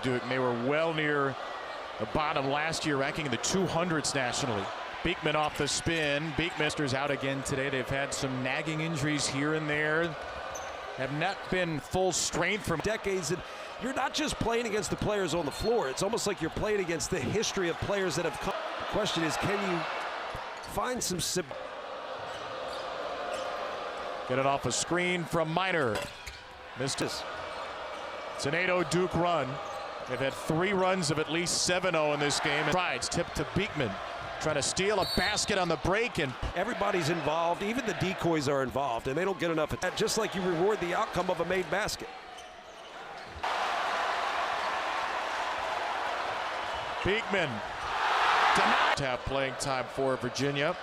They were well near the bottom last year, ranking in the 200s nationally. Beekman off the spin. Beekman's out again today. They've had some nagging injuries here and there. Have not been full strength for decades. And you're not just playing against the players on the floor. It's almost like you're playing against the history of players that have come. The question is, can you find some... Get it off a screen from Minor. Missed it. It's an 8-0 Duke run. They've had 3 runs of at least 7-0 in this game. Strides tipped to Beekman, trying to steal a basket on the break, and everybody's involved. Even the decoys are involved, and they don't get enough of that. Just like you reward the outcome of a made basket. Beekman did not have playing time for Virginia.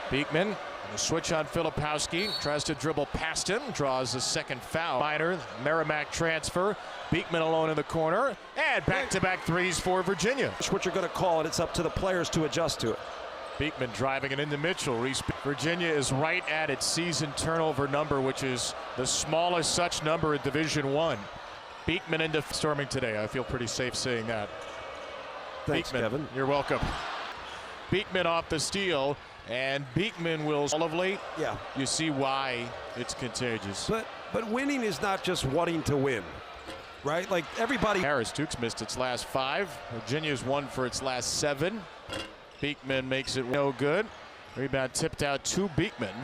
Beekman. The switch on Filipowski, tries to dribble past him, draws a second foul. Minor, Merrimack transfer. Beekman alone in the corner, and back-to-back threes for Virginia. That's what you're going to call it. It's up to the players to adjust to it. Beekman driving it into Mitchell. Reece. Virginia is right at its season turnover number, which is the smallest such number in Division I. Beekman into storming today. I feel pretty safe saying that. Thanks, Beekman, Kevin. You're welcome. Beekman off the steal. And Beekman will all of late. Yeah. You see why it's contagious. But winning is not just wanting to win, right? Like everybody. Harris, Duke's missed its last 5. Virginia's won for its last 7. Beekman makes it no good. Rebound tipped out to Beekman.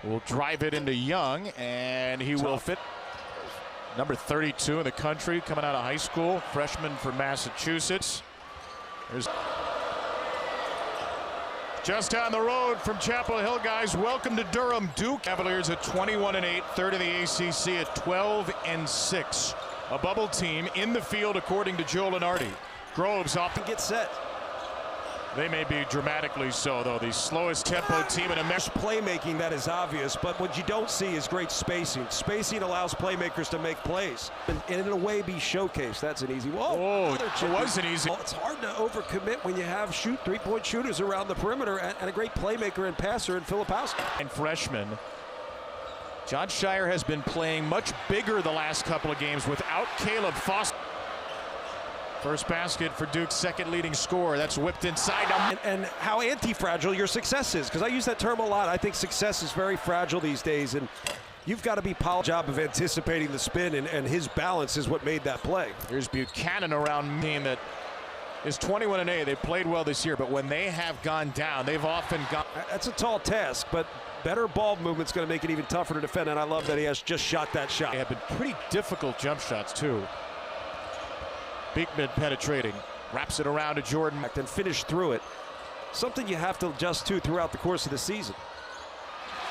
Will drive it into Young, and he will fit. Number 32 in the country, coming out of high school, freshman for Massachusetts. There's just down the road from Chapel Hill, guys. Welcome to Durham. Duke Cavaliers at 21-8, third in the ACC at 12-6. A bubble team in the field, according to Joe Lenardi. Groves off to get set. They may be dramatically so, though. The slowest tempo team in America. Playmaking, that is obvious, but what you don't see is great spacing. Spacing allows playmakers to make plays and in a way be showcased. That's an easy one. Oh, it was an easy. Well, it's hard to overcommit when you have three-point shooters around the perimeter and a great playmaker and passer in Filipowski. And freshman. John Shire has been playing much bigger the last couple of games without Caleb Foster. First basket for Duke's second leading scorer. That's whipped inside. And how anti-fragile your success is, because I use that term a lot. I think success is very fragile these days, and you've got to be job of anticipating the spin, and his balance is what made that play. Here's Buchanan around team that is 21-8. They played well this year, but when they have gone down, they've often gone. That's a tall task, but better ball movement's going to make it even tougher to defend, and I love that he has just shot that shot. They have been pretty difficult jump shots, too. Beekman penetrating, wraps it around to Jordan. And finish through it. Something you have to adjust to throughout the course of the season.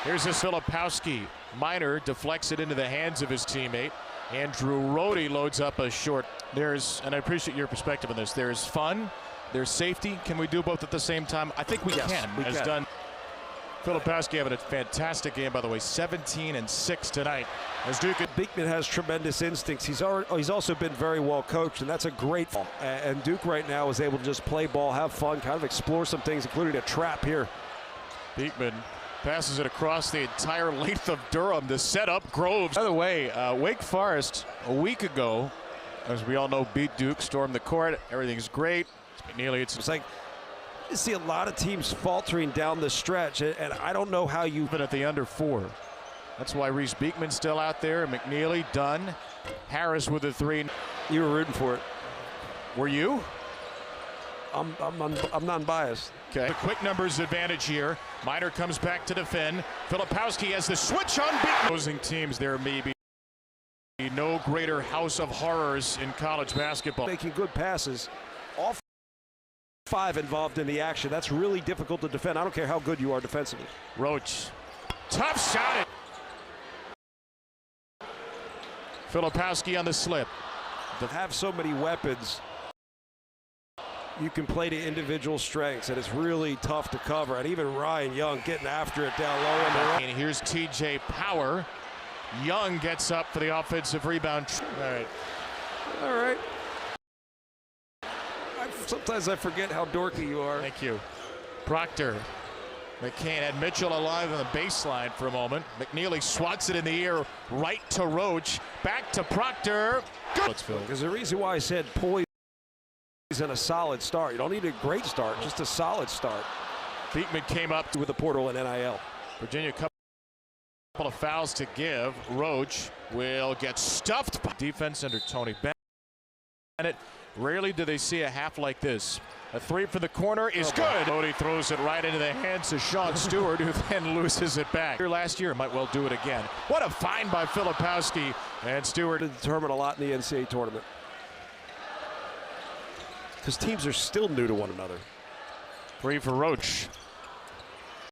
Here's this Filipowski. Minor deflects it into the hands of his teammate. Andrew Rohde loads up a short. And I appreciate your perspective on this, there's fun, there's safety. Can we do both at the same time? I think we can. We can. Done. Filipowski having a fantastic game, by the way, 17-6 tonight. As Duke. Beekman has tremendous instincts. He's also been very well coached, and that's a great ball. And Duke right now is able to just play ball, have fun, kind of explore some things, including a trap here. Beekman passes it across the entire length of Durham to set up Groves. By the way, Wake Forest a week ago, as we all know, beat Duke, stormed the court. Everything's great. It's like you see a lot of teams faltering down the stretch, and I don't know how you. But at the under 4. That's why Reece Beekman's still out there. McNeely done. Harris with a 3. You were rooting for it. Were you? I'm non-biased. Okay. The quick numbers advantage here. Minor comes back to defend. Filipowski has the switch on Beekman. Opposing teams, there may be no greater house of horrors in college basketball. Making good passes. All 5 involved in the action. That's really difficult to defend. I don't care how good you are defensively. Roach. Tough shot. Filipowski on the slip. To have so many weapons, you can play to individual strengths, and it's really tough to cover. And even Ryan Young getting after it down low. And here's TJ Power. Young gets up for the offensive rebound. All right. Sometimes I forget how dorky you are. Thank you. Proctor McCain had Mitchell alive on the baseline for a moment. McNeely swats it in the air right to Roach. Back to Proctor. Good. There's a reason why I said poise and a solid start. You don't need a great start, just a solid start. Beekman came up With the portal and NIL. Virginia, couple of fouls to give. Roach will get stuffed by defense under Tony Bennett. Rarely do they see a half like this. A three from the corner is good. Bodie throws it right into the hands of Sean Stewart, who then loses it back. Here last year, might well do it again. What a find by Filipowski, and Stewart To determine a lot in the NCAA tournament. Because teams are still new to one another. Three for Roach.